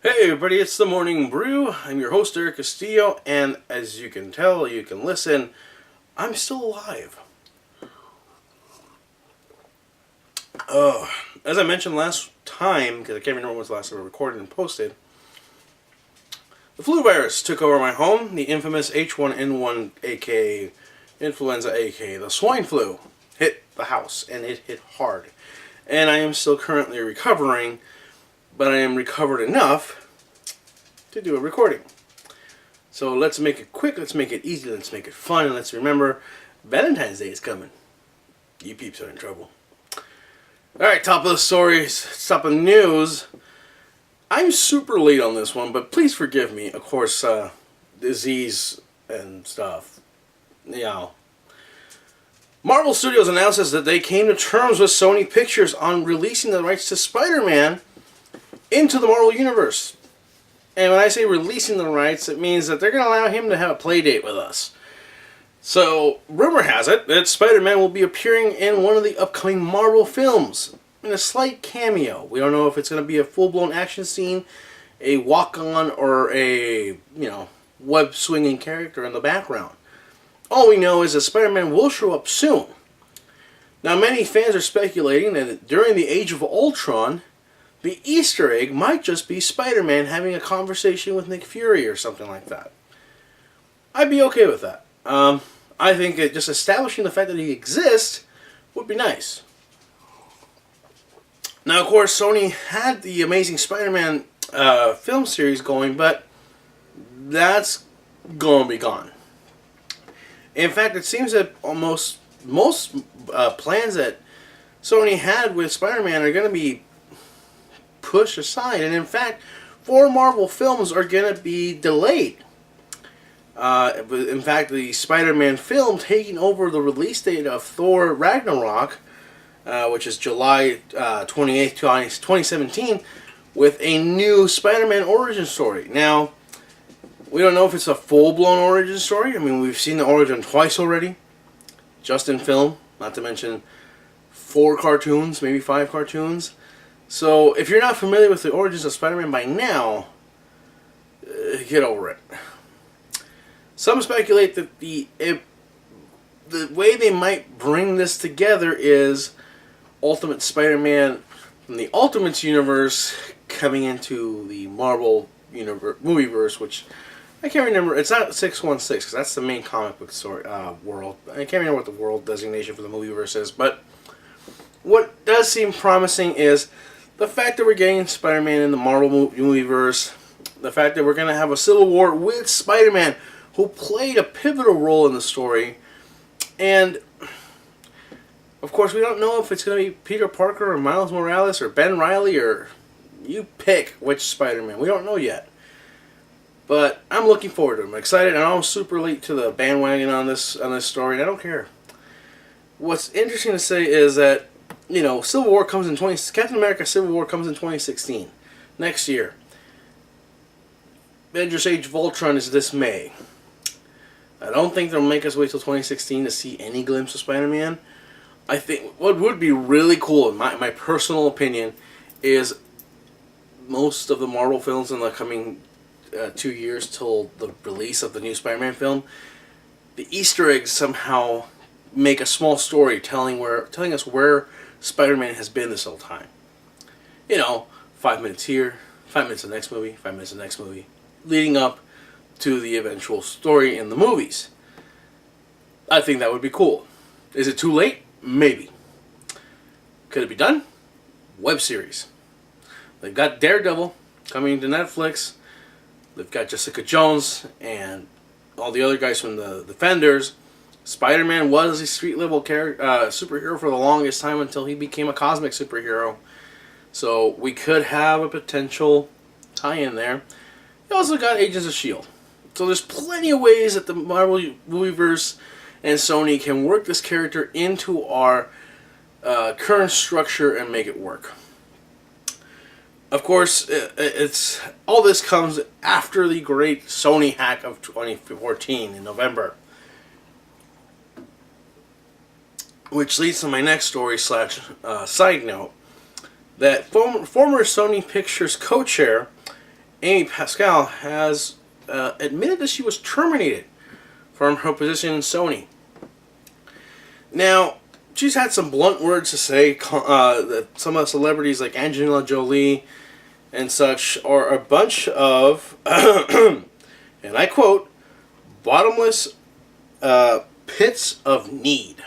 Hey everybody, it's the Morning Brew. I'm your host, Eric Castillo, and as you can tell, you can listen, I'm still alive. As I mentioned last time, because I can't remember when was the last time I recorded and posted, the flu virus took over my home. The infamous H1N1, aka influenza, aka the swine flu, hit the house, and it hit hard. And I am still currently recovering, but I am recovered enough to do a recording. So let's make it quick, let's make it easy, let's make it fun, and let's remember Valentine's Day is coming. You peeps are in trouble. Alright, top of the stories, top of the news. I'm super late on this one, but please forgive me. Of course, disease and stuff. You know. Marvel Studios announces that they came to terms with Sony Pictures on releasing the rights to Spider-Man into the Marvel Universe. And when I say releasing the rights, it means that they're going to allow him to have a play date with us. So, rumor has it that Spider-Man will be appearing in one of the upcoming Marvel films in a slight cameo. We don't know if it's going to be a full-blown action scene, a walk-on, or a, web-swinging character in the background. All we know is that Spider-Man will show up soon. Now, many fans are speculating that during the Age of Ultron, the Easter egg might just be Spider-Man having a conversation with Nick Fury or something like that. I'd be okay with that. I think that just establishing the fact that he exists would be nice. Now, of course, Sony had the Amazing Spider-Man film series going, but that's going to be gone. In fact, it seems that almost most plans that Sony had with Spider-Man are going to be pushed aside, and in fact, 4 Marvel films are going to be delayed. In fact, the Spider-Man film taking over the release date of Thor Ragnarok, which is July 28th, 2017, with a new Spider-Man origin story. Now, we don't know if it's a full-blown origin story. I mean, we've seen the origin twice already, just in film, not to mention 4 cartoons, maybe 5 cartoons. So, if you're not familiar with the origins of Spider-Man by now, get over it. Some speculate that the way they might bring this together is Ultimate Spider-Man from the Ultimates universe coming into the Marvel universe, movieverse, which I can't remember. It's not 616 because that's the main comic book story world. I can't remember what the world designation for the movieverse is, but what does seem promising is the fact that we're getting Spider-Man in the Marvel movieverse, the fact that we're going to have a Civil War with Spider-Man, who played a pivotal role in the story, and of course we don't know if it's going to be Peter Parker or Miles Morales or Ben Reilly, or you pick which Spider-Man. We don't know yet, but I'm looking forward to it. I'm excited, and I'm super late to the bandwagon on this story, and I don't care. What's interesting to say is that Civil War comes in Captain America Civil War comes in 2016, next year. Avengers Age of Ultron is this May. I don't think they'll make us wait till 2016 to see any glimpse of Spider-Man. I think what would be really cool, in my personal opinion, is most of the Marvel films in the coming 2 years till the release of the new Spider-Man film, the Easter eggs somehow make a small story telling us where Spider-Man has been this whole time. 5 minutes here, 5 minutes in the next movie, 5 minutes in the next movie, leading up to the eventual story in the movies. I think that would be cool. Is it too late? Maybe. Could it be done? Web series. They've got Daredevil coming to Netflix. They've got Jessica Jones and all the other guys from the Defenders. Spider-Man was a street-level superhero for the longest time until he became a cosmic superhero. So we could have a potential tie-in there. You also got Agents of S.H.I.E.L.D. So there's plenty of ways that the Marvel Movieverse and Sony can work this character into our current structure and make it work. Of course, all this comes after the great Sony hack of 2014 in November. Which leads to my next story / side note, that former Sony Pictures co-chair Amy Pascal has admitted that she was terminated from her position in Sony. Now, she's had some blunt words to say that some of the celebrities like Angelina Jolie and such are a bunch of, and I quote, bottomless pits of need.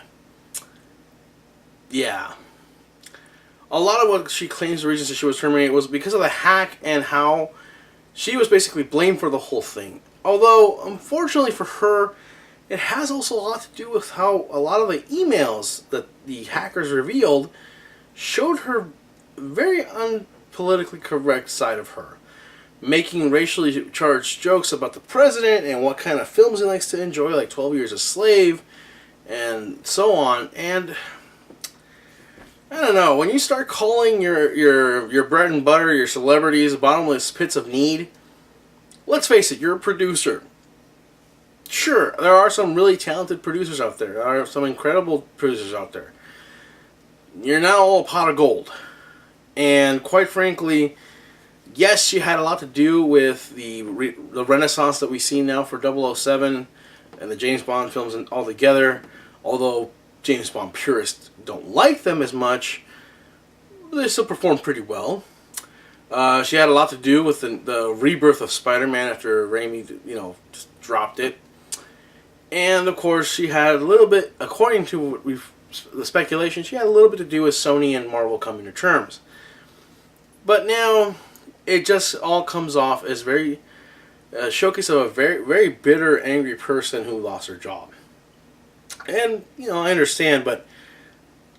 Yeah. A lot of what she claims the reasons that she was terminated was because of the hack and how she was basically blamed for the whole thing. Although, unfortunately for her, it has also a lot to do with how a lot of the emails that the hackers revealed showed her very unpolitically correct side of her. Making racially charged jokes about the president and what kind of films he likes to enjoy, like 12 Years a Slave, and so on. And I don't know, when you start calling your bread and butter, your celebrities, bottomless pits of need, let's face it, you're a producer. Sure, there are some really talented producers out there. There are some incredible producers out there. You're not all a pot of gold. And quite frankly, yes, she had a lot to do with the renaissance that we see now for 007 and the James Bond films and all together. Although James Bond purists don't like them as much, they still perform pretty well. She had a lot to do with the rebirth of Spider-Man after Raimi, just dropped it. And of course, she had a little bit, according to the speculation, she had a little bit to do with Sony and Marvel coming to terms. But now, it just all comes off as very showcase of a very, very bitter, angry person who lost her job. And I understand, but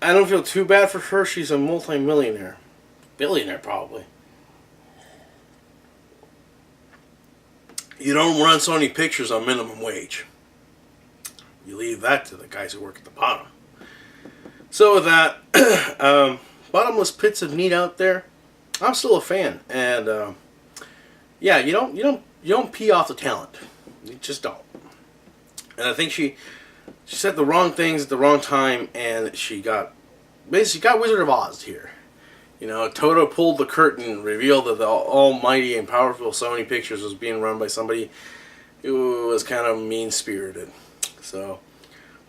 I don't feel too bad for her. She's a multi-millionaire, billionaire probably. You don't run Sony Pictures on minimum wage. You leave that to the guys who work at the bottom. So with that, bottomless pits of need out there. I'm still a fan, and yeah, you don't pee off the talent. You just don't. And I think she said the wrong things at the wrong time, and she got Wizard of Oz here. Toto pulled the curtain, revealed that the almighty and powerful Sony Pictures was being run by somebody who was kind of mean-spirited. So,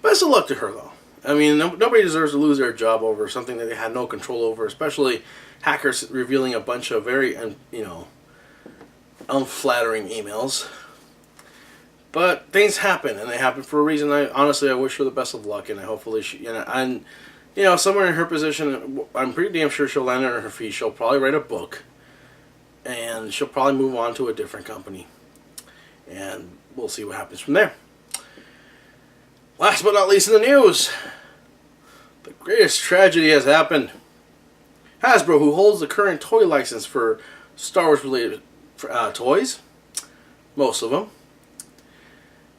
best of luck to her, though. I mean, nobody deserves to lose their job over something that they had no control over, especially hackers revealing a bunch of very, unflattering emails. But things happen, and they happen for a reason. I wish her the best of luck, and hopefully somewhere in her position, I'm pretty damn sure she'll land on her feet. She'll probably write a book, and she'll probably move on to a different company, and we'll see what happens from there. Last but not least in the news, the greatest tragedy has happened. Hasbro, who holds the current toy license for Star Wars related toys, most of them,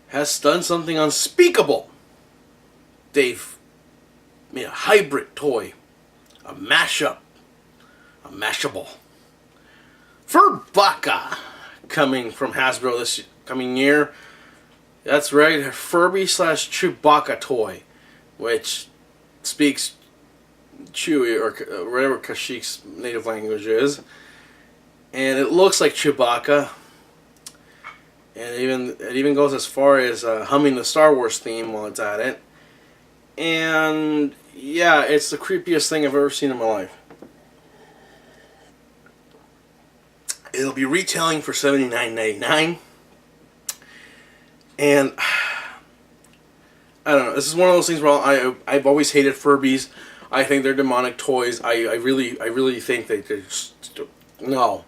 has done something unspeakable. They've made a hybrid toy, a mashup, a mashable. Furbaka coming from Hasbro this coming year. That's right, a Furby / Chewbacca toy, which speaks Chewie or whatever Kashyk's native language is, and it looks like Chewbacca. And it even goes as far as humming the Star Wars theme while it's at it. And yeah, it's the creepiest thing I've ever seen in my life. It'll be retailing for $79.99. And I don't know. This is one of those things where I've always hated Furbies. I think they're demonic toys. I really think they're just no.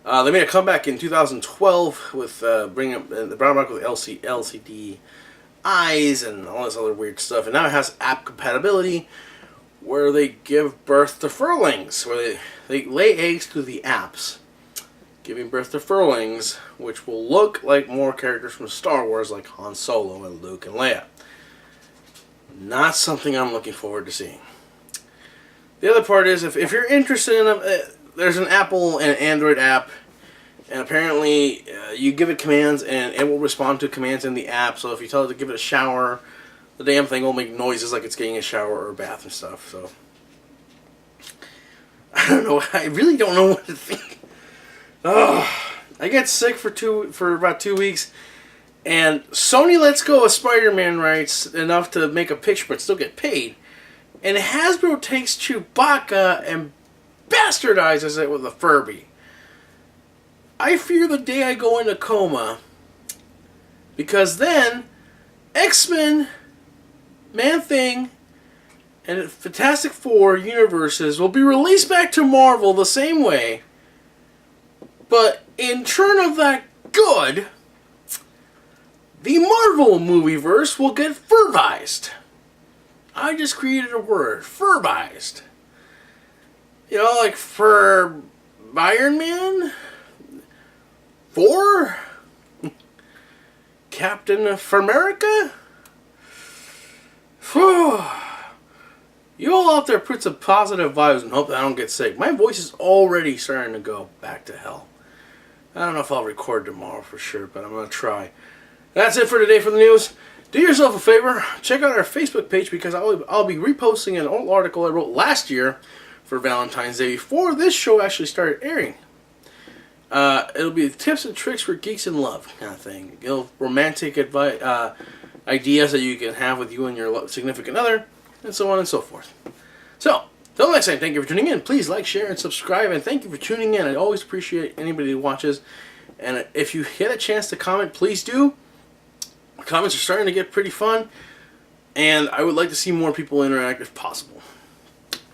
They made a comeback in 2012 with bringing up the brown back with LCD eyes and all this other weird stuff, and now it has app compatibility where they give birth to furlings, where they lay eggs to the apps, giving birth to furlings, which will look like more characters from Star Wars like Han Solo and Luke and Leia. Not something I'm looking forward to seeing. The other part is, if you're interested in them, there's an Apple and Android app, and apparently you give it commands and it will respond to commands in the app. So if you tell it to give it a shower, the damn thing will make noises like it's getting a shower or a bath and stuff. So I don't know. I really don't know what to think. Oh, I get sick for about 2 weeks, and Sony lets go of Spider-Man rights enough to make a picture but still get paid. And Hasbro takes Chewbacca and bastardizes it with a Furby. I fear the day I go into coma, because then X-Men, Man-Thing, and Fantastic Four universes will be released back to Marvel the same way, but in turn of that good, the Marvel movieverse will get Furvised. I just created a word, Furvised. You know, like for Iron Man, for Captain of America. You all out there put some positive vibes and hope that I don't get sick. My voice is already starting to go back to hell. I don't know if I'll record tomorrow for sure, but I'm going to try. That's it for today for the news. Do yourself a favor, check out our Facebook page, because I'll be reposting an old article I wrote last year for Valentine's Day before this show actually started airing. It'll be tips and tricks for geeks in love kind of thing. Romantic advice, ideas that you can have with you and your significant other, and so on and so forth. So, till next time, thank you for tuning in. Please like, share, and subscribe, and thank you for tuning in. I always appreciate anybody who watches. And if you get a chance to comment, please do. Comments are starting to get pretty fun, and I would like to see more people interact if possible.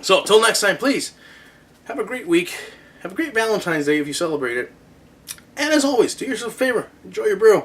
So, till next time, please, have a great week. Have a great Valentine's Day if you celebrate it. And as always, do yourself a favor. Enjoy your brew.